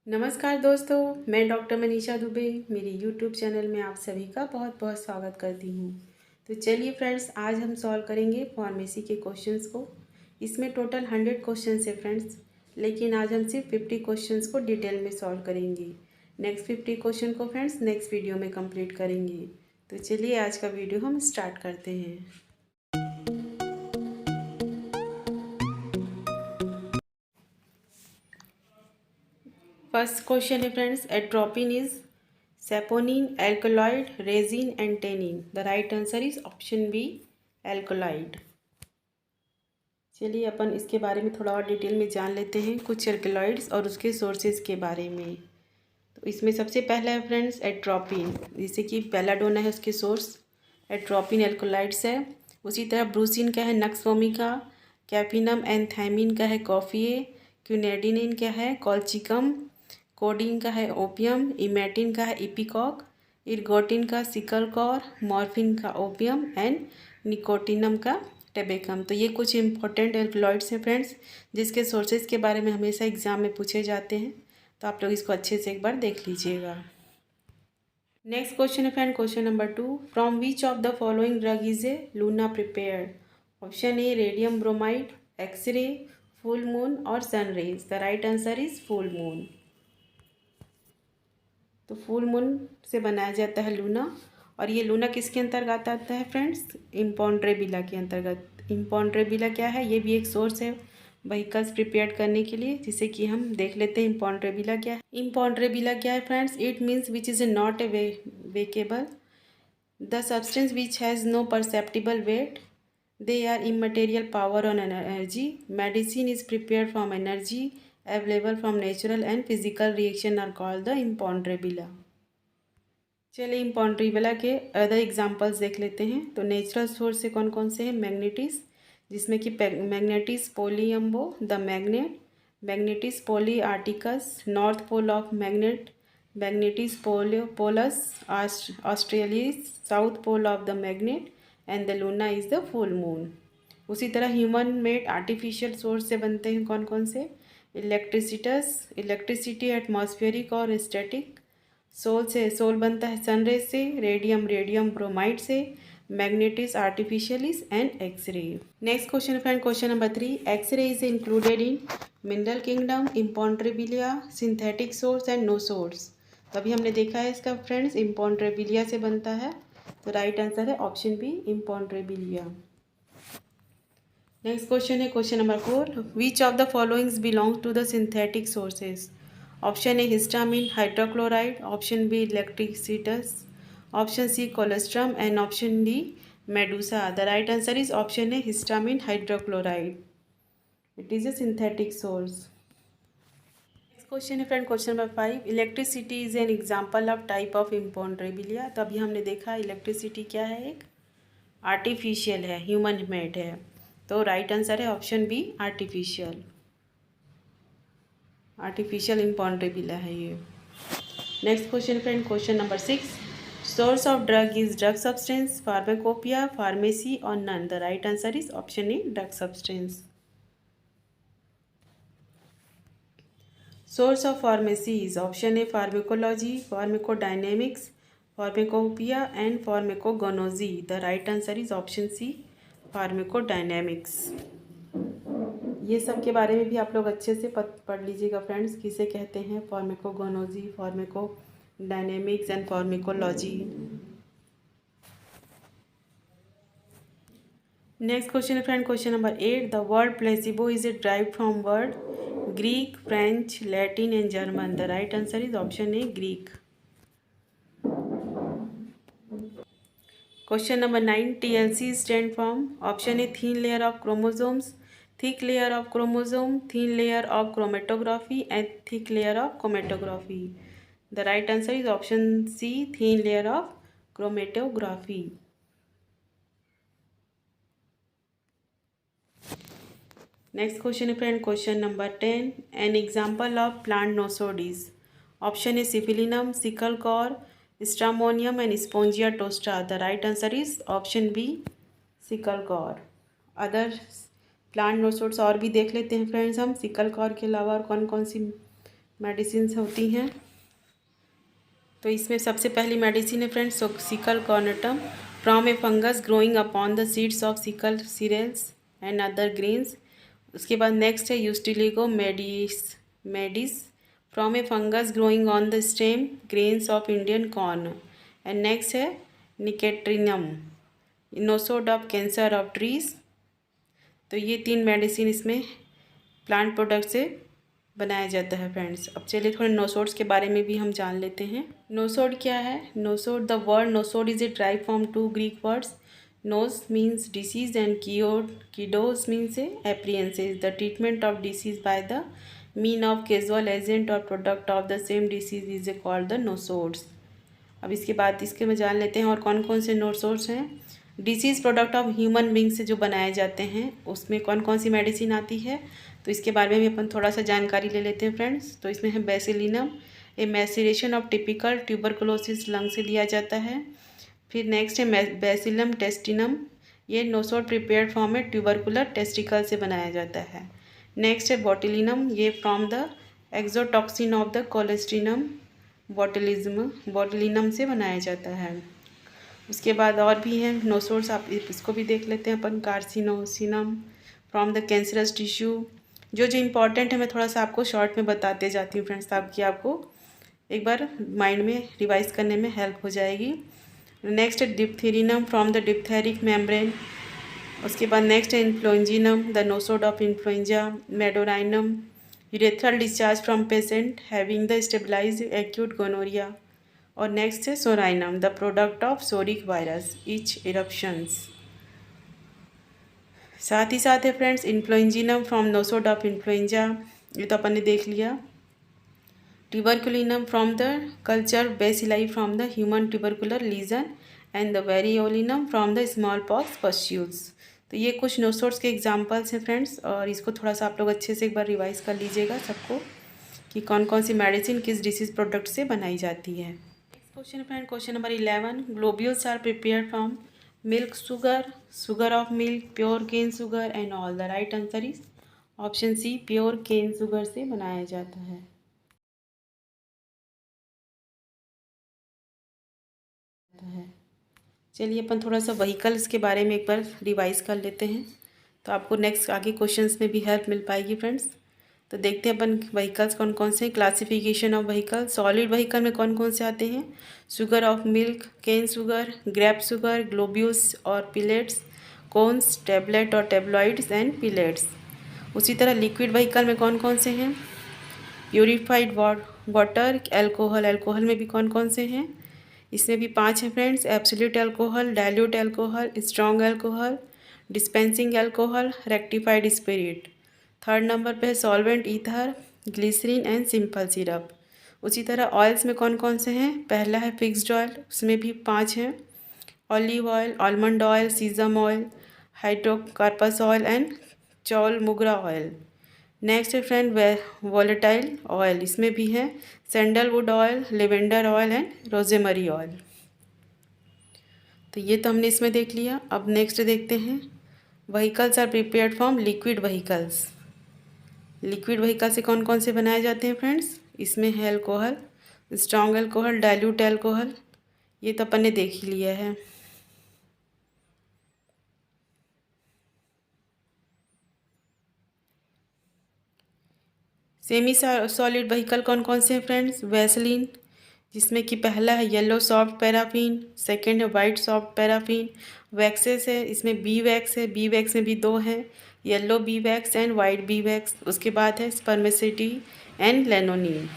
नमस्कार दोस्तों, मैं डॉक्टर मनीषा दुबे मेरे यूट्यूब चैनल में आप सभी का बहुत बहुत स्वागत करती हूँ। तो चलिए फ्रेंड्स, आज हम सॉल्व करेंगे फार्मेसी के क्वेश्चंस को। इसमें टोटल 100 क्वेश्चंस है फ्रेंड्स, लेकिन आज हम सिर्फ 50 क्वेश्चंस को डिटेल में सॉल्व करेंगे। नेक्स्ट 50 क्वेश्चन को फ्रेंड्स नेक्स्ट वीडियो में कंप्लीट करेंगे। तो चलिए आज का वीडियो हम स्टार्ट करते हैं। फर्स्ट क्वेश्चन है friends, atropine is saponin, alkaloid, resin and tannin. The right answer is option B, alkaloid. चलिए अपन इसके बारे में थोड़ा और डिटेल में जान लेते हैं, कुछ एल्कलॉइड्स और उसके सोर्सेज के बारे में। तो इसमें सबसे पहला है फ्रेंड्स एट्रोपिन, जैसे कि बेलाडोना है उसके सोर्स, एट्रोपिन एल्कलॉइड्स है। उसी तरह ब्रूसिन का है नक्स वोमिका, कैफिनम एंथाइमिन का है कॉफिए, क्यूनेडिनिन का है कॉल्चिकम, कोडीन का है ओपियम, इमेटिन का है इपिकॉक, इर्गोटिन का सिकलकॉर, मॉर्फिन का ओपियम एंड निकोटिनम का टेबेकम। तो ये कुछ इंपॉर्टेंट एल्कलॉइड्स हैं फ्रेंड्स, जिसके सोर्सेज के बारे में हमेशा एग्जाम में पूछे जाते हैं। तो आप लोग इसको अच्छे से एक बार देख लीजिएगा। नेक्स्ट क्वेश्चन है friend, question number 2, from which of the following drug is a Luna prepared? Option A radium bromide, X ray, full moon और sun rays. The right answer is full moon. तो फुल मून से बनाया जाता है Luna, और ये Luna किसके अंतर्गत आता है फ्रेंड्स? इम्पॉन्ट्रेबिला के अंतर्गत। इम्पॉन्ट्रेबिला क्या है? ये भी एक सोर्स है व्हीकल्स प्रिपेयर करने के लिए, जिसे कि हम देख लेते हैं इम्पॉन्ट्रेबिला क्या है। इम्पॉन्ट्रेबिला क्या है friends? It means which is not a weighable, the substance which has no perceptible weight, they are immaterial power on energy, medicine is prepared from energy available from natural and physical reaction are called the imponderabilia। चलिए इम्पॉन्ट्रेबिला के other examples देख लेते हैं। तो natural source से कौन कौन से हैं? मैग्नेटिस, जिसमें कि magnetis poli ambo the magnet, magnetis poli arcticus north pole of magnet, magnetis polus australis south pole of the magnet and the Luna is the full moon. उसी तरह ह्यूमन मेड आर्टिफिशियल सोर्स से बनते हैं कौन कौन से? इलेक्ट्रिसिटी एटमॉस्फेरिक और static. Sol बनता है सनरेज से, रेडियम ब्रोमाइड से, magnetis artificialis and X ray. Next question friend, question number 3, X ray is included in mineral kingdom, imponderabilia, synthetic source and no source. तो अभी हमने देखा है इसका फ्रेंड्स, इम्पॉन्ट्रेबिलिया से बनता है। तो राइट आंसर है option B, imponderabilia. Next question है question number 4, which of the followings belong to the synthetic sources? Option A histamine hydrochloride, option B electricitas, option C colostrum and option D medusa. The right answer is option A histamine hydrochloride, it is a synthetic source. Question है friend, question number 5, electricity is an example of type of imponderabilia. तो अभी हमने देखा electricity क्या है, एक artificial है, human made है। तो राइट आंसर है ऑप्शन बी, आर्टिफिशियल इम्पॉन्ट्रेबिला है ये। Next question friend, question number 6, source of drug is drug substance, pharmacopoeia, pharmacy और none. The right answer is option A, drug substance. Source of pharmacy is option A pharmacology, pharmacodynamics, pharmacopoeia and pharmacognosy. The right answer is option C, pharmacodynamics. ये सब के बारे में भी आप लोग अच्छे से पढ़ लीजिएगा फ्रेंड्स, किसे कहते हैं pharmacognosy, pharmacodynamics and pharmacology. Next question है friend, question number 8, the word placebo is a drive from word Greek, French, Latin and German. The right answer is option A, Greek. Question number 9, TLC stand form, option A thin layer of chromosomes, thick layer of chromosome, thin layer of chromatography and thick layer of chromatography. The right answer is option C, thin layer of chromatography. Next question है friend, question number 10, an example of plant nosodes. Option A syphilinum, secale cor, stramonium and spongia tosta. The right answer is option B, secale cor. Other plant nosodes और भी देख लेते हैं friends हम, sickle core के अलावा और कौन कौन सी मेडिसिन होती हैं। तो इसमें सबसे पहली मेडिसिन है friends secale cornutum from a fungus growing upon the seeds of secale cereals and other grains. उसके बाद नेक्स्ट है ustilago maydis from a fungus growing on the stem grains of Indian corn. And next है nectrianinum nosode of cancer of trees. तो ये 3 medicine इसमें plant product से बनाया जाता है फ्रेंड्स। अब चलिए थोड़े नोसोड्स के बारे में भी हम जान लेते हैं। नोसोड क्या है? Nosode, the word nosode is a drive from 2 Greek words. Nos means disease and kidos means a appearances the treatment of disease by the mean of casual agent और product of the same disease is a called the nosodes. अब इसके बाद इसके में जान लेते हैं और कौन कौन से नोसोड्स हैं। Disease product of human being से जो बनाए जाते हैं उसमें कौन कौन सी मेडिसिन आती है, तो इसके बारे में भी अपन थोड़ा सा जानकारी ले लेते हैं फ्रेंड्स। तो इसमें है bacillinum, a maceration of typical tuberculosis lung से लिया जाता है। फिर नेक्स्ट है बेसिलम टेस्टिनम, ये nosode prepared from a tubercular testicle से बनाया जाता है। नेक्स्ट है बोटिलिनम, ये from the exotoxin of the clostridium botulinum से बनाया जाता है। उसके बाद और भी हैं नोसोड्स, आप इसको भी देख लेते हैं अपन। कार्सिनोसिनम फ्रॉम द कैंसरस टिश्यू। जो जो इम्पॉर्टेंट है मैं थोड़ा सा आपको शॉर्ट में बताते जाती हूँ फ्रेंड्स, ताकि आपको एक बार माइंड में रिवाइज करने में हेल्प हो जाएगी। नेक्स्ट है diphtherinum from the diphtheric membrane. उसके बाद नेक्स्ट है influenzinum, the nosode of influenza. Medorrhinum, urethral discharge from patient having the stabilize acute gonorrhoea. और नेक्स्ट है psorinum, the product of psoric virus itch eruptions. साथ ही साथ है friends influenzinum from nosode of influenza, ये तो अपन ने देख लिया। Tuberculinum from the culture bacilli from the human tubercular lesion and the variolinum from the small pox pustules. तो ये कुछ नोसोड्स के एग्जांपल्स हैं फ्रेंड्स, और इसको थोड़ा सा आप लोग अच्छे से एक बार रिवाइज कर लीजिएगा सबको कि कौन कौन सी मेडिसिन किस डिसीज प्रोडक्ट से बनाई जाती है। नेक्स्ट क्वेश्चन है friend, question number 11, globules are prepared from milk sugar of milk, pure cane sugar and all. The right answer is option C, pure cane sugar से बनाया जाता है। चलिए अपन थोड़ा सा व्हीकल्स के बारे में एक बार रिवाइज कर लेते हैं, तो आपको नेक्स्ट आगे क्वेश्चंस में भी हेल्प मिल पाएगी फ्रेंड्स। तो देखते हैं अपन व्हीकल्स कौन कौन से हैं। Classification of vehicle, solid vehicle में कौन कौन से आते हैं? Sugar of milk, cane sugar, grape sugar, globules और पिलेट्स, कोन्स, टेबलेट और टेब्लॉइड्स एंड पिलेट्स। उसी तरह लिक्विड व्हीकल में कौन कौन से हैं? प्योरीफाइड वाटर, अल्कोहल में भी कौन कौन से हैं? इसमें भी 5 हैं friends, absolute alcohol, dilute alcohol, strong alcohol, dispensing alcohol, rectified spirit. 3rd number पे है solvent ether, glycerine and simple syrup. उसी तरह ऑयल्स में कौन कौन से हैं? पहला है फिक्स्ड ऑयल, उसमें भी 5 हैं, olive oil, almond oil, sesame oil, hydnocarpus oil and chaulmoogra oil. Next है फ्रेंड वॉलेटाइल ऑयल, इसमें भी है sandalwood oil, lavender oil and rosemary oil. तो ये तो हमने इसमें देख लिया। अब नेक्स्ट देखते हैं, vehicles are prepared from liquid vehicles. Liquid vehicle से कौन कौन से बनाए जाते हैं फ्रेंड्स? इसमें है alcohol, strong alcohol, dilute alcohol, ये तो अपन ने देख ही लिया है। सेमी सॉलिड व्हीकल कौन कौन से हैं फ्रेंड्स? वैसलीन, जिसमें कि पहला है येलो सॉफ्ट पैराफिन, सेकंड है वाइट सॉफ्ट पैराफिन। वैक्सेस है, इसमें बी वैक्स है, बी वैक्स में भी 2 हैं, yellow bee wax and white B wax. उसके बाद है स्पर्मेसिटी एंड लेनोनिन।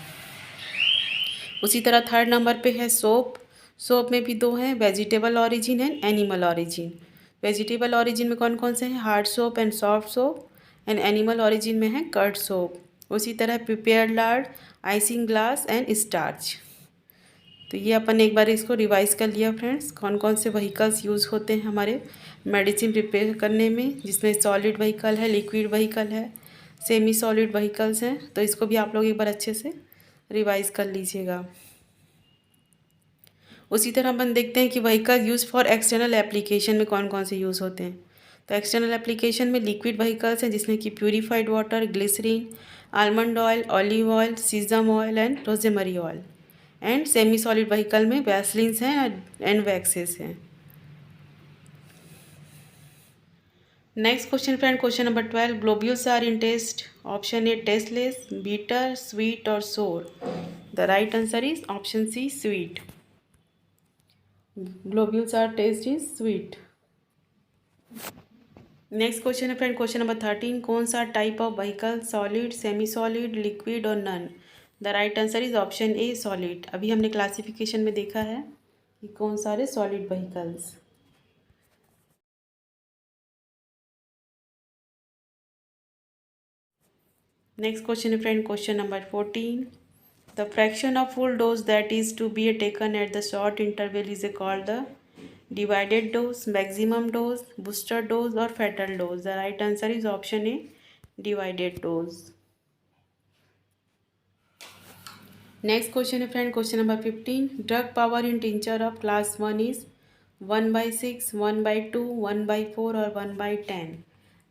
उसी तरह 3rd नंबर पे है सोप में भी 2 हैं, vegetable origin and animal origin. Vegetable origin में कौन कौन से हैं? Hard soap and soft soap, and animal origin में है कर्ड सोप। उसी तरह prepared Lord, icing glass and starch. तो ये अपन एक बार इसको रिवाइज कर लिया फ्रेंड्स, कौन कौन से व्हीकल्स यूज़ होते हैं हमारे मेडिसिन प्रिपेयर करने में, जिसमें सॉलिड व्हीकल है, लिक्विड व्हीकल है, सेमी सॉलिड व्हीकल्स हैं। तो इसको भी आप लोग एक बार अच्छे से रिवाइज कर लीजिएगा। उसी तरह अपन देखते हैं कि vehicle use for external application में कौन कौन से यूज़ होते हैं। तो एक्सटर्नल एप्लीकेशन में लिक्विड व्हीकल्स हैं जिसमें कि purified water, glycerine, almond oil, olive oil, sesame oil and rosemary oil. And semi solid vehicle में वैसलिन्स हैं एंड वैक्सेस हैं। Next question friend, question number 12, globules are in taste, option A tasteless, bitter, sweet और sour. The right answer is option C, sweet. Globules are taste is sweet. Next question है friend, question number 13, कौन सा type of vehicle, solid, semi solid, liquid और none. The right answer is option A, solid. अभी हमने classification में देखा है कि कौन सारे सॉलिड व्हीकल्स। नेक्स्ट क्वेश्चन है friend, question number 14, the fraction of full dose that is to be taken at the short interval is called the divided dose, maximum dose, booster dose और fatal dose. The right answer is option A, divided dose. Next question है friend, question number 15, drug power in tincture of class 1 is 1/6, 1/2, 1/4 और 1/10।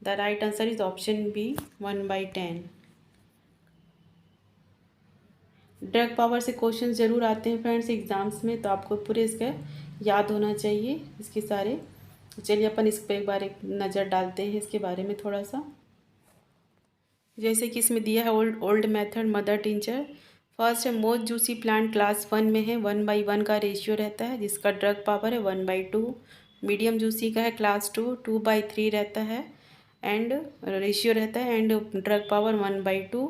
The right answer is option B, 1/10। Drug power से question जरूर आते हैं friends exams में, तो आपको पूरे इसका याद होना चाहिए इसके सारे। चलिए अपन इस पर एक बार एक नज़र डालते हैं इसके बारे में थोड़ा सा। जैसे कि इसमें दिया है old method mother tincture. First है मोस्ट जूसी प्लांट क्लास 1 में है, 1/1 का रेशियो रहता है जिसका ड्रग पावर है 1/2। मीडियम जूसी का है क्लास 2, 2/3 रहता है एंड रेशियो रहता है and drug power 1/2।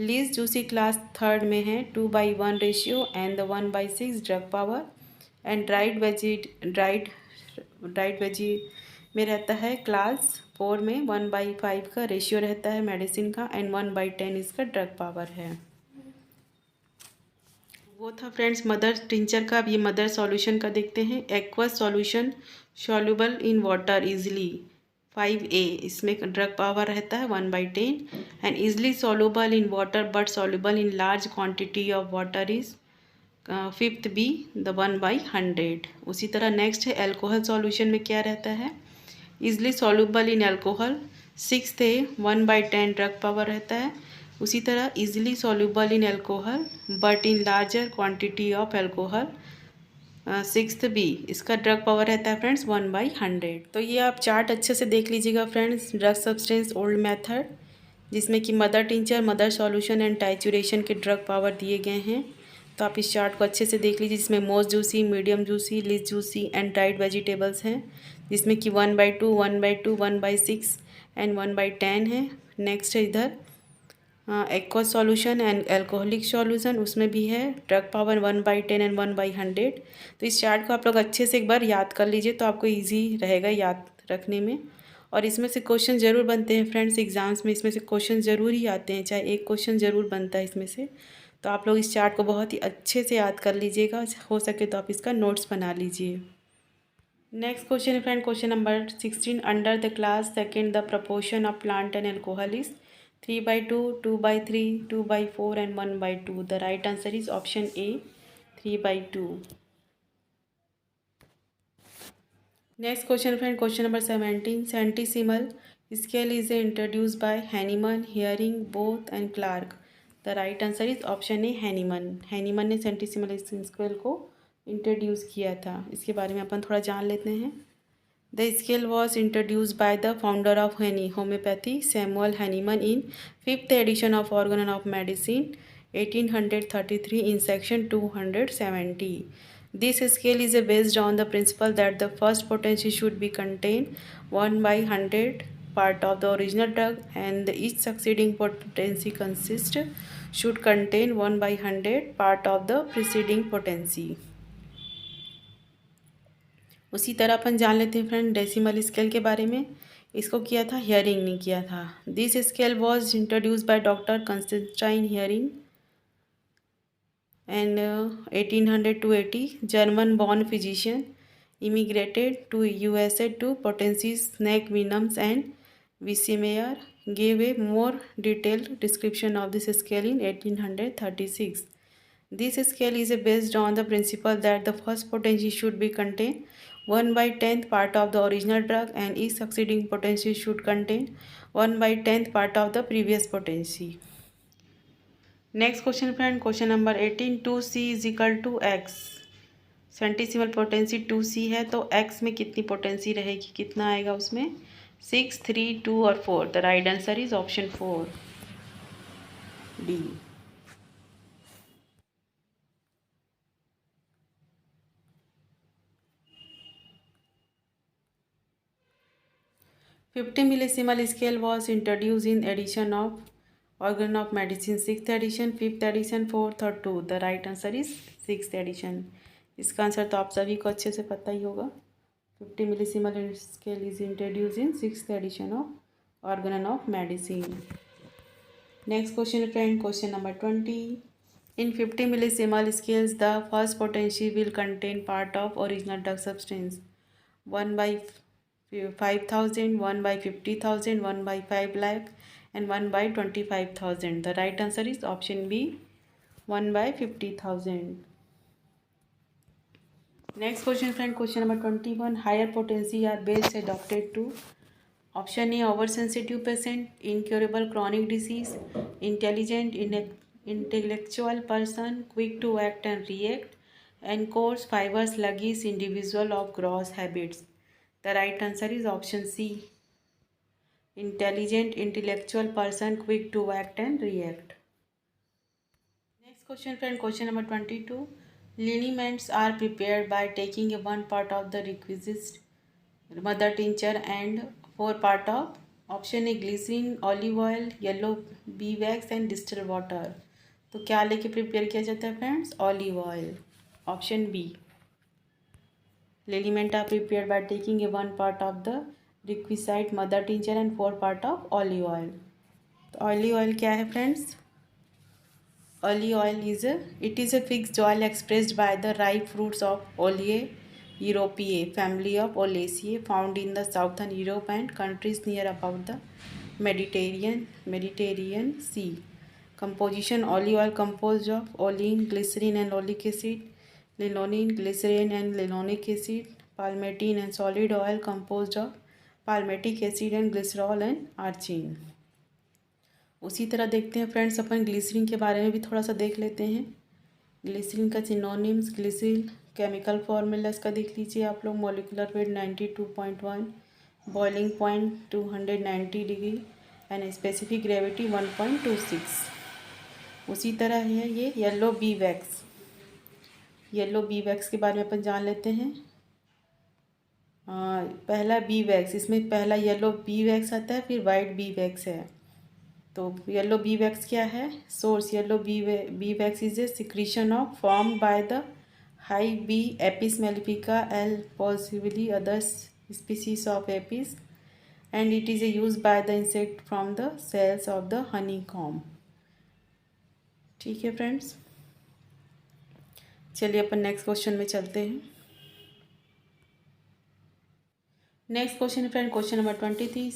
Least juicy class 3 में है, 2/1 ratio and 1/6 drug power. And dried veggie में रहता है क्लास 4 में, 1/5 का रेशियो रहता है मेडिसिन का एंड 1/10 इसका ड्रग पावर है। वो था फ्रेंड्स मदर टिंचर का। अब ये मदर सॉल्यूशन का देखते हैं। Aqueous solution soluble in water easily 5A, इसमें ड्रग पावर रहता है 1/10 and easily soluble in water but soluble in large quantity of water is 5th B, the 1/100। उसी तरह नेक्स्ट है एल्कोहल सॉल्यूशन में क्या रहता है, easily soluble in alcohol 6th A, 1/10 drug power रहता है। उसी तरह easily soluble in alcohol but in larger quantity of alcohol 6th B, इसका ड्रग पावर रहता है फ्रेंड्स 1/100। तो ये आप चार्ट अच्छे से देख लीजिएगा friends, drug substance old method जिसमें कि mother tincture, mother solution and trituration के ड्रग पावर दिए गए हैं। तो आप इस चार्ट को अच्छे से देख लीजिए जिसमें most juicy, medium juicy, list juicy and dried vegetables हैं जिसमें कि 1/2, 1/2, 1/6 एंड 1/10 है। नेक्स्ट है इधर aqueous solution and alcoholic solution, उसमें भी है ड्रग पावर 1/10 एंड 1/100। तो इस चार्ट को आप लोग अच्छे से एक बार याद कर लीजिए तो आपको इजी रहेगा याद रखने में। और इसमें से क्वेश्चन ज़रूर बनते हैं फ्रेंड्स एग्जाम्स में, इसमें से क्वेश्चन ज़रूर ही आते हैं, चाहे एक क्वेश्चन ज़रूर बनता है इसमें से। तो आप लोग इस चार्ट को बहुत ही अच्छे से याद कर लीजिएगा, हो सके तो आप इसका नोट्स बना लीजिए। नेक्स्ट क्वेश्चन है friend, question number 16, under the class second the proportion of plant and alcohol is 3/2, 2/3, 2/4 and 1/2। The right answer is option A, 3/2। Next question friend, question number 17, centesimal scale is introduced by Hahnemann, Heering, Both and Clark। The right answer is option A, Hahnemann। Hahnemann ने centesimal scale को introduce किया था। इसके बारे में अपन थोड़ा जान लेते हैं। The scale was introduced by the founder of homeopathy, Samuel Hahnemann, in 5th edition of Organ of Medicine, 1833 in section 270. This scale is based on the principle that the first potency should be contain 1/100 part of the original drug and each succeeding potency should contain 1/100 part of the preceding potency। उसी तरह अपन जान लेते हैं friend decimal scale के बारे में। इसको किया था हियरिंग ने किया था। This scale was introduce by doctor Constantine Hering and 1800 to 80 German born physician immigrated to USA to potencies snake venoms and Wisemeyer gave a more detailed description of this scale in 1836. This scale is based on the principle that the first potency should be contain 1/10th part of the original drug and each succeeding potency should contain 1/10th part of the previous potency. Next question friend, question number 18, 2C is equal to X. Centesimal potency 2C है तो x में कितनी potency रहेगी, कितना आएगा उसमें, 6, 3, 2 और 4। The right answer is option 4 D. 50 millisimal scale was introduced in edition of organ of medicine 6th edition, 5th edition, 4th और 2। The right answer is 6th edition। इसका आंसर तो आप सभी को अच्छे से पता ही होगा। 50 millisimal scale is introduced in 6th edition of organ of medicine। Next question friend, question number 20, in 50 millisimal scales the first potency will contain part of original drug substance 1/5000, 1/50,000, 1/5 lakh and 1/25,000। The right answer is option B, 1/50,000। Next question friend, question number 21, higher potency are best adapted to option A oversensitive patient, incurable chronic disease, intelligent intellectual person, quick to act and react, and coarse fiber sluggish individual of gross habits। The right answer is option C, intelligent intellectual person, quick to act and react। Next question friend, question number 22, liniments are prepared by taking one part of the requisite mother tincture and 4 part of option A glycerin, olive oil, yellow bee wax and distilled water। तो क्या लेके prepare किया जाता है friends, olive oil, option B. Liniment are prepared by taking a 1 part of the requisite mother tincture and 4 part of olive oil। तो olive oil क्या है friends, olive oil it is a fixed oil expressed by the ripe fruits of Oleae europaea family of Olaceae found in the southern Europe and countries near about the Mediterranean Sea। Composition, olive oil composed of olein, glycerin and oleic acid, linolene, glycerin and linoleic acid, palmitoene and solid oil composed of palmitic acid and glycerol and arginine। उसी तरह देखते हैं friends, अपन glycerine के बारे में भी थोड़ा सा देख लेते हैं। ग्लिसरीन का सिनोनिम्स, ग्लिसरीन केमिकल फॉर्मूला इसका देख लीजिए आप लोग, molecular weight 92.1, boiling point 290 degree and specific gravity 1.26। उसी तरह है ये yellow bee wax. Yellow bee wax के बारे में अपन जान लेते हैं। पहला बी वैक्स, इसमें पहला येलो बी वैक्स आता है, फिर वाइट बी वैक्स है। तो येलो बी वैक्स क्या है, source yellow bee wax is a secretion of form by the high bee Apis mellifera L possibly others species of Apis and it is a use by the insect from the cells of the honeycomb. ठीक है friends, चलिए अपन next question में चलते हैं। Next question friend, question number 23,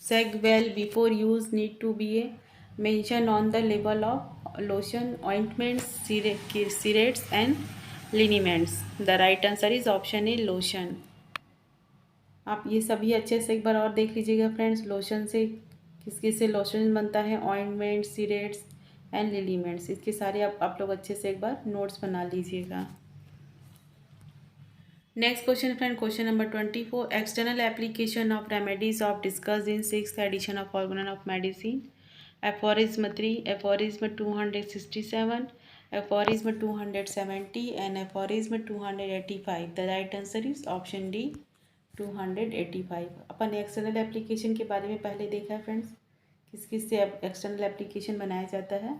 shake well before use need to be a mention on the लेवल of lotion, ointments, cerates and liniments. The right answer is option A lotion. आप ये सभी अच्छे से एक बार और देख लीजिएगा फ्रेंड्स, लोशन से किस किस से लोशन बनता है, ऑइंटमेंट्स, सिरेट्स एंड लिलीमेंट्स, इसके सारे आप लोग अच्छे से एक बार नोट्स बना लीजिएगा। Next question friend, question number 24, external application of remedies of discussed in 6th edition of organon of medicine. Aphorism 3, aphorism 267, aphorism 270 and aphorism 285। The right answer is option D, 285। अपन एक्सटर्नल एप्लीकेशन के बारे में पहले देखा है friends, किस किस से एक्सटर्नल एप्लीकेशन बनाया जाता है,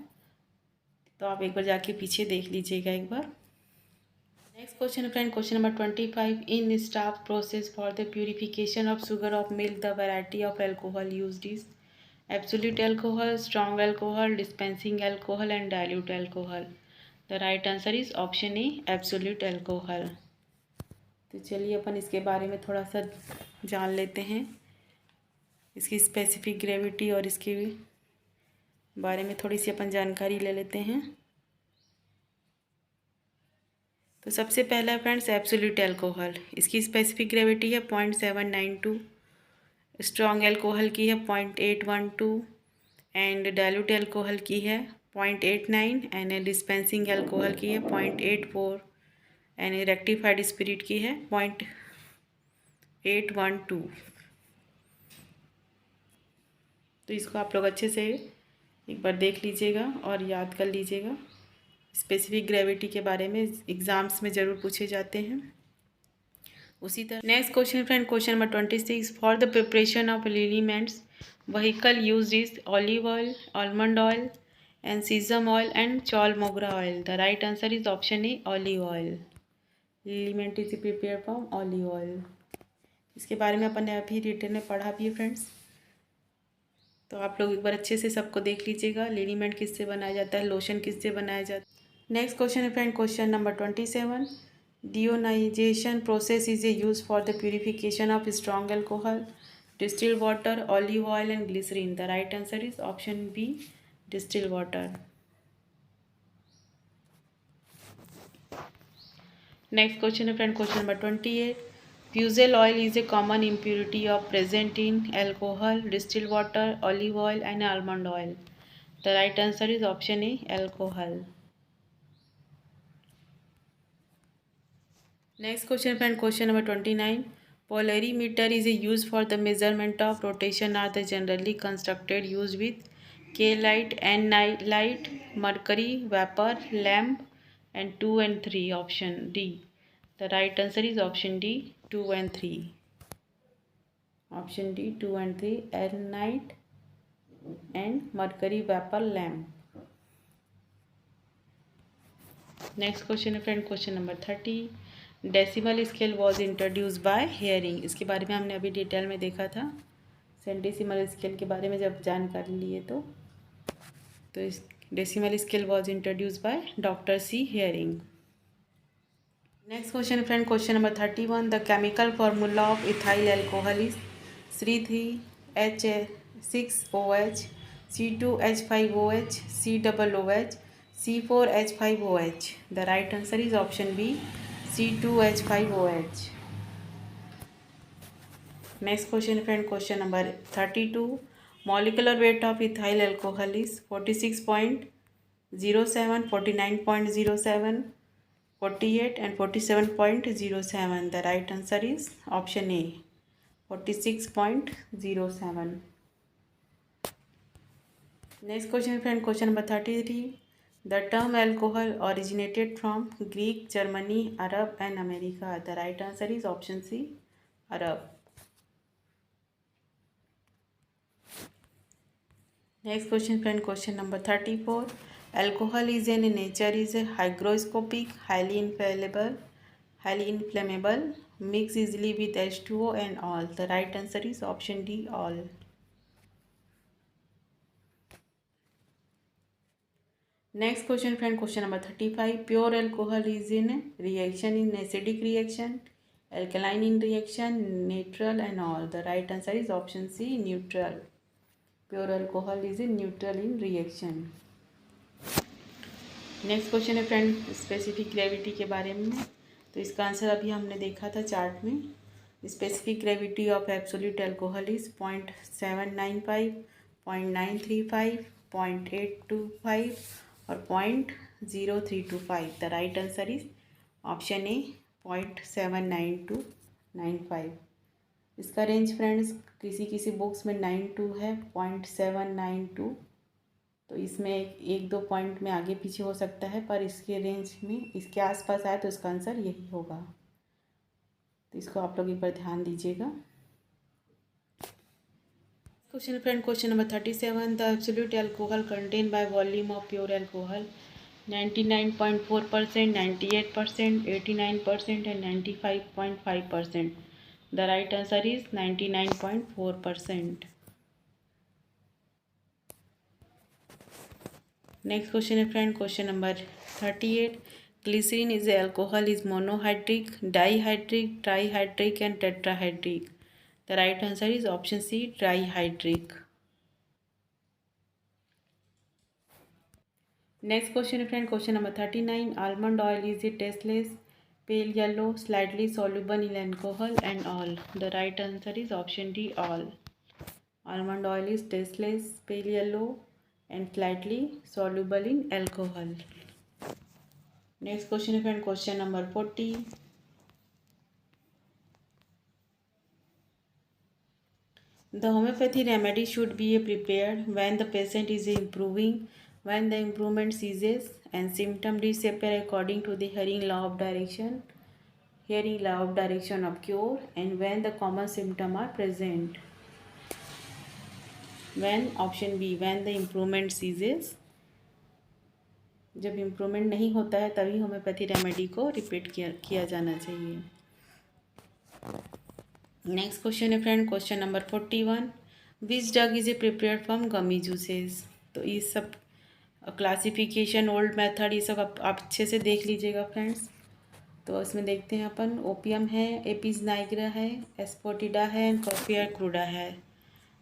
तो आप एक बार जाके पीछे देख लीजिएगा एक बार। Next question friend, question number 25, in staff process for the purification of sugar of milk the variety of alcohol used is absolute alcohol, strong alcohol, dispensing alcohol and dilute alcohol. The right answer is option A, absolute alcohol. तो चलिए अपन इसके बारे में थोड़ा सा जान लेते हैं, इसकी स्पेसिफिक ग्रेविटी और इसके बारे में थोड़ी सी अपन जानकारी ले लेते हैं। तो सबसे पहला फ्रेंड्स एब्सोल्यूट अल्कोहल, इसकी स्पेसिफिक ग्रेविटी है 0.792, स्ट्रॉन्ग अल्कोहल की है 0.812 एंड डाइल्यूट अल्कोहल की है 0.89 एंड डिस्पेंसिंग अल्कोहल की है 0.84 एंड रेक्टिफाइड स्पिरिट की है 0.812। तो इसको आप लोग अच्छे से एक बार देख लीजिएगा और याद कर लीजिएगा। स्पेसिफिक ग्रेविटी के बारे में एग्ज़ाम्स में ज़रूर पूछे जाते हैं। उसी तरह next question friend, question number 26, for the preparation of elements vehicle use is olive oil, almond oil and sesame oil and chaulmoogra oil. The right answer is option A olive oil. Element is prepare from olive oil. इसके बारे में अपन ने अभी detail में पढ़ा भी है friends, तो आप लोग एक बार अच्छे से सबको देख लीजिएगा। लिनीमेंट किससे बनाया जाता है, लोशन किससे बनाया जाता है। नेक्स्ट क्वेश्चन है friend, question number 27, deionization process is a use for the purification of strong alcohol, distil water, olive oil and glycerine. The right answer is option B, distil water. Next question है friend, question number 28, fusel oil is a common impurity of present in alcohol, distilled water, olive oil and almond oil. The right answer is option A, alcohol. Next question friend, question number 29, polarimeter is a use for the measurement of rotation are the generally constructed used with K light, N light, mercury, vapor, lamp and 2 and 3. Option D. The right answer is option D, 2 and 3. Option D, 2 and 3, N light and mercury vapor lamp. Next question friend, question number 30, decimal scale was introduce bye hearing. इसके बारे में हमने अभी detail में देखा था। सेंटीसिमल scale के बारे में जब जानकारी लिए तो इस decimal scale was introduce by doctor C hering. Next question friend, question number 31, the chemical formula of ethyl alcohol is C3H6OH, C2H5OH, COOH, C4H5OH. The right answer is option B, C2H5OH. Next question friend, question number 32, molecular weight of ethyl alcohol is 46.07, 49.07, 48 and 47.07. The right answer is option A, 46.07. Next question friend, question number 33, the term alcohol originated from Greek, Germany, Arab and America. The right answer is option C, Arab. Next question friend, question number 34, alcohol is in nature is a hygroscopic, highly inflammable, mix easily with H2O and all. The right answer is option D, all. Next question friend, question number 35, pure alcohol is in reaction in acidic reaction, alkaline in reaction, neutral and all. The right answer is option C, neutral. Pure alcohol is in neutral in reaction. Next question है friend, specific gravity के बारे में। तो इसका answer अभी हमने देखा था चार्ट में। Specific gravity of absolute alcohol is 0.795, 0.935, 0.825 और 0.0325। The right answer is option ए, 0.79295। इसका रेंज फ्रेंड्स किसी बुक्स में 92 है, 0.792, तो इसमें एक दो पॉइंट में आगे पीछे हो सकता है, पर इसके रेंज में इसके आसपास आए तो इसका आंसर यही होगा। तो इसको आप लोग एक बार ध्यान दीजिएगा। Question friend, question number 37, the absolute alcohol content by volume of pure alcohol 99.4%, 98%, 89% and 95.5%। The right answer is 99.4%। Next question है friend, question number 38, glycerine is alcohol is monohydric, dihydric, trihydric and tetrahydric. The right answer is option C, trihydric. Next question है friend, question number 39, almond oil is a tasteless, pale yellow, slightly soluble in alcohol, and all. The right answer is option D, all. Almond oil is tasteless, pale yellow, and slightly soluble in alcohol. Next question is friend, question number 40. The homeopathy remedy should be prepared when the patient is improving, when the improvement ceases, and symptom disappear according to the hearing law of direction of cure, and when the common symptom are present. When option B, when the improvement ceases, जब improvement नहीं होता है तभी homeopathy remedy को repeat किया जाना चाहिए। Next question है friend, question number 41। Which drug is A prepared from gummy juices. तो ये सब क्लासिफिकेशन, ओल्ड मेथड, ये सब आप अच्छे से देख लीजिएगा फ्रेंड्स। तो इसमें देखते हैं अपन, ओपियम है, एपिस नाइग्रा है, एस्पोटिडा है, एंड कॉफिया क्रूडा है।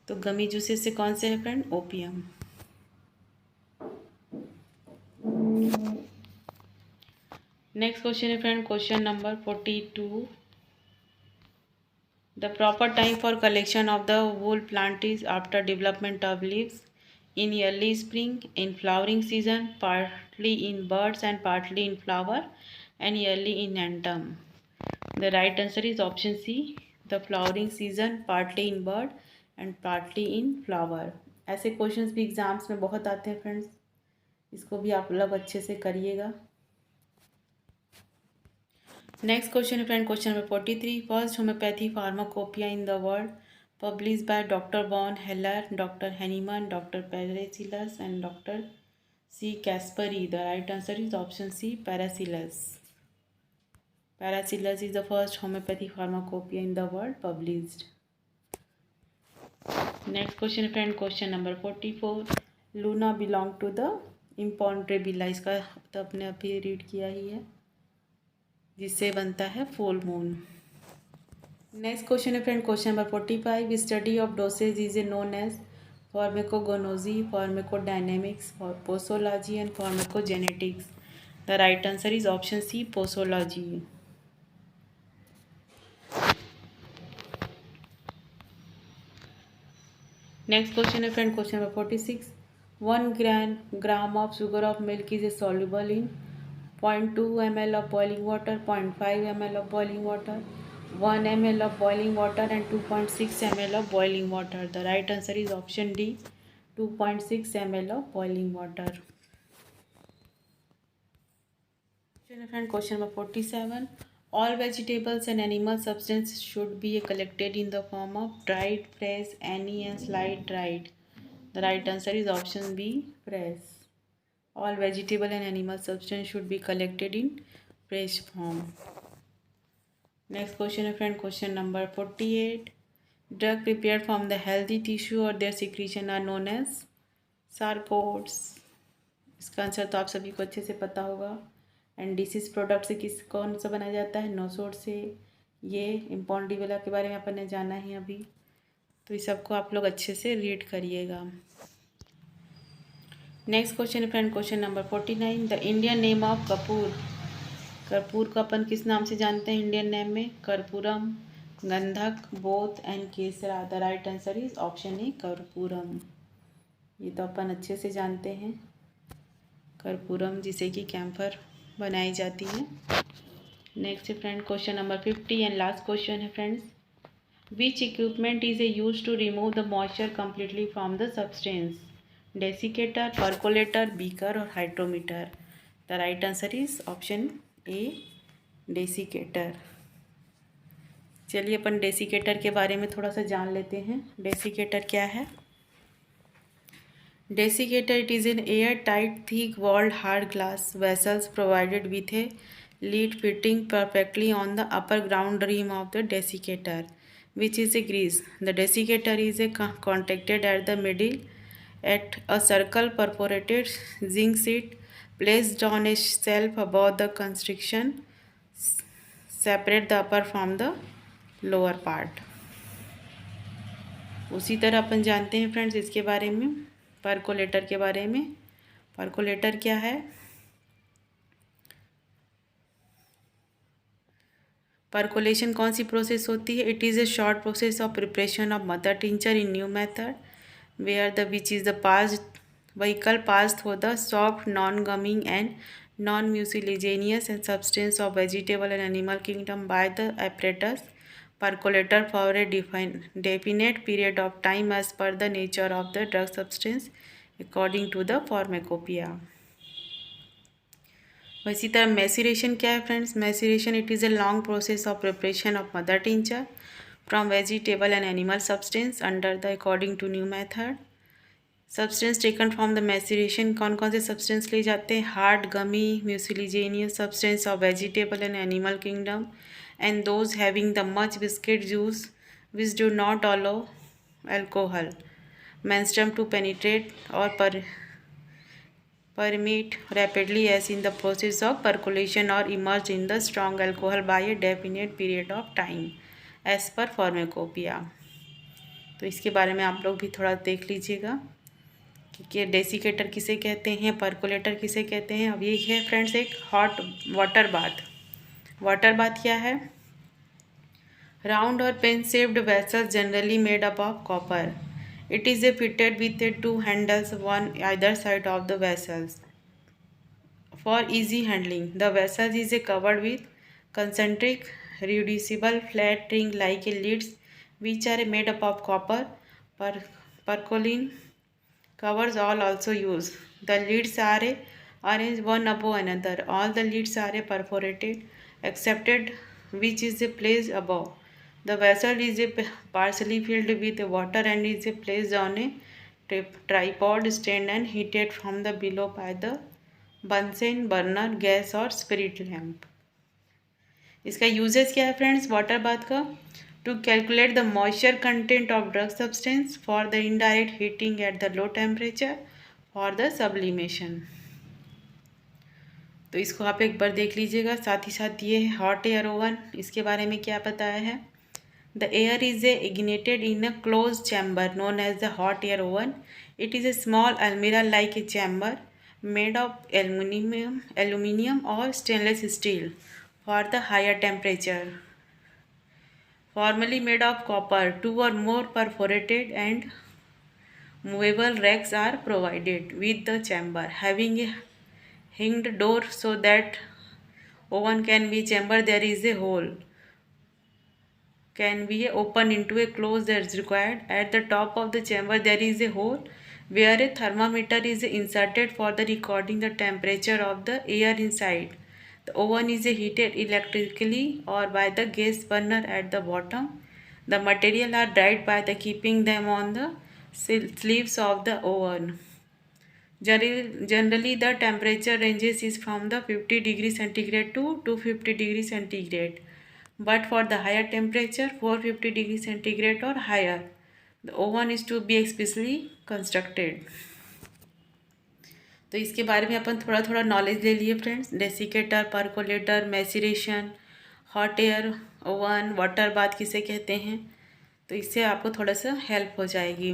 तो गमी जूसेस से कौन से है फ्रेंड, ओपियम। नेक्स्ट क्वेश्चन है friend, question number 42। The proper time for collection of the whole plant is after development of leaves, in early spring, in flowering season, partly in buds and partly in flower, and early in autumn. The right answer is option C, the flowering season, partly in bud and partly in flower. ऐसे questions भी exams में बहुत आते हैं friends, इसको भी आप लोग अच्छे से करिएगा। नेक्स्ट क्वेश्चन है friend, question number 43। First homeopathy pharmacopoeia in the world, publish by doctor von Heller, doctor Hahnemann, doctor Paracelsus, and doctor C Caspari. The right answer is option C, Paracelsus. Paracelsus is the first homeopathy pharmacopoeia in the world published. Next question है friend, question number 44। Luna belong to the imponderabilia, इसका तो अपने अभी read किया ही है, जिससे बनता है फुल मून। नेक्स्ट क्वेश्चन है friend, question number 45। Study of dosage is a known as pharmacognosy, pharmacodynamics, posology, and pharmacogenetics. The right answer is option C, posology. Next question है friend, question number 46। 1 gram of sugar of milk is a soluble in 0.2 ml of boiling water, 0.5 ml of boiling water, 1 ml of boiling water, and 2.6 ml of boiling water. The right answer is option D, 2.6 ml of boiling water. Question number 47. All vegetables and animal substances should be collected in the form of dried, fresh, any, and sliced dried. The right answer is option B, fresh. All vegetable and animal substance should be collected in fresh form. Next question है friend, question number 48. Drug prepared from the healthy tissue or their secretion are known as sarcodes. इसका answer तो आप सभी को अच्छे से पता होगा। एंड डिसीज प्रोडक्ट से कौन सा बनाया जाता है, नोसोड से। ये इम्पॉन्डिबुला के बारे में अपन ने जाना है अभी, तो इस सबको आप लोग अच्छे से रीड करिएगा। नेक्स्ट क्वेश्चन है friend, question number 49। The Indian name of Kapoor. कर्पूर को अपन किस नाम से जानते हैं इंडियन नेम में, कर्पूरम, गंधक, बोथ, एंड केसरा। The right answer is option A, कर्पूरम। ये तो अपन अच्छे से जानते हैं, कर्पूरम, जिसे कि कैम्फर बनाई जाती है। नेक्स्ट है friend, question number 50 and last question है friends. Which equipment is a use to remove the moisture completely from the substance, desiccator, percolator, beaker और hydrometer. The right answer is option A, desiccator. चलिए अपन desiccator के बारे में थोड़ा सा जान लेते हैं। डेसिकेटर क्या है। Desiccator, it is an air tight thick walled hard glass vessels provided with a lid fitting perfectly on the upper ground rim of the desiccator which is a grease. The desiccator is a contacted at the middle at a circle perforated zinc sheet placed on a shelf above the constriction separate the upper from the lower part. उसी तरह अपन जानते हैं friends इसके बारे में, percolator के बारे में। परकोलेटर क्या है, परकोलेशन कौन सी प्रोसेस होती है? It is A short process of preparation of mother tincture in new method where the which is the passed vehicle passed through the soft non-gumming and non-mucilaginous and substance of vegetable and animal kingdom by the apparatus percolator for a definite period of time as per the nature of the drug substance according to the pharmacopoeia. इसी तरह maceration क्या है friends? Maceration it is a long process of preparation of mother tincture from vegetable and animal substance under the according to new method. Substance taken from the maceration कौन कौन से substance ले जाते हैं? hard gummy mucilaginous substance of vegetable and animal kingdom and those having the much viscid juice which do not allow alcohol menstruum to penetrate or permeate rapidly as in the process of percolation or emerge in the strong alcohol by a definite period of time as per pharmacopoeia. तो इसके बारे में आप लोग भी थोड़ा देख लीजिएगा कि डेसिकेटर किसे कहते हैं, परकोलेटर किसे कहते हैं। अब ये है फ्रेंड्स एक hot water bath. Water bath क्या है? राउंड और pan shaped vessels generally made up of copper. It is a fitted with a 2 handles one either side of the vessels for easy handling. The vessels is a covered with concentric reducible flat ring like lids which are made up of copper. Percolene covers all also used. The lids are arranged one above another. All the lids are perforated excepted which is placed above. The vessel is partially filled with water and is placed on a tripod stand and heated from the below by the Bunsen burner gas or spirit lamp. इसका uses क्या है friends water bath का? To calculate the moisture content of drug substance for the indirect heating at the low temperature for the sublimation. तो इसको आप एक बार देख लीजिएगा। साथ ही साथ ये हॉट एयर ओवन, इसके बारे में क्या बताया है? The air is a ignited in a closed chamber known as the hot air oven. It is a small अलमीरा like a chamber made of aluminium और stainless steel for the higher temperature. Formerly made of copper, 2 or more perforated and movable racks are provided with the chamber, having a hinged door so that oven can be chamber. There is a hole can be opened into a closed as required. At the top of the chamber there is a hole where a thermometer is inserted for the recording the temperature of the air inside. The oven is heated electrically or by the gas burner at the bottom. The material are dried by the keeping them on the sleeves of the oven. Generally the temperature ranges is from the 50 degree centigrade to 250 degree centigrade. But for the higher temperature 450 degree centigrade or higher, the oven is to be especially constructed. तो इसके बारे में अपन थोड़ा थोड़ा knowledge ले लिए friends. Desiccator, percolator, maceration, hot air oven, water bath किसे कहते हैं, तो इससे आपको थोड़ा सा हेल्प हो जाएगी।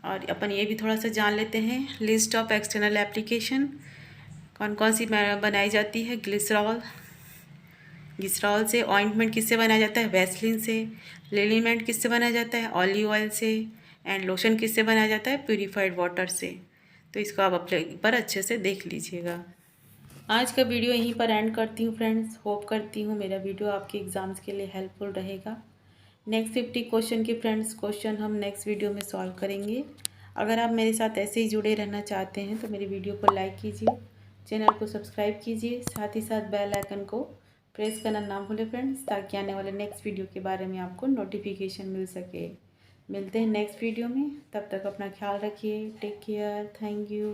और अपन ये भी थोड़ा सा जान लेते हैं लिस्ट ऑफ एक्सटर्नल एप्लीकेशन कौन कौन सी बनाई जाती है। ग्लिसरॉल से। ऑइंटमेंट किससे बनाया जाता है? वैसलिन से। लिनीमेंट किससे बनाया जाता है? ऑलिव ऑयल से। एंड लोशन किससे बनाया जाता है? प्यूरिफाइड वाटर से। तो इसको आप अपने पर अच्छे से देख लीजिएगा। आज का वीडियो यहीं पर एंड करती हूँ फ्रेंड्स। होप करती हूँ मेरा वीडियो आपके एग्ज़ाम्स के लिए हेल्पफुल रहेगा। नेक्स्ट 50 क्वेश्चन के फ्रेंड्स क्वेश्चन हम नेक्स्ट वीडियो में सॉल्व करेंगे। अगर आप मेरे साथ ऐसे ही जुड़े रहना चाहते हैं तो मेरी वीडियो को लाइक कीजिए, चैनल को सब्सक्राइब कीजिए, साथ ही साथ बेल आइकन को प्रेस करना ना भूलें फ्रेंड्स, ताकि आने वाले नेक्स्ट वीडियो के बारे में आपको नोटिफिकेशन मिल सके। मिलते हैं नेक्स्ट वीडियो में, तब तक अपना ख्याल रखिए। Take care, thank you.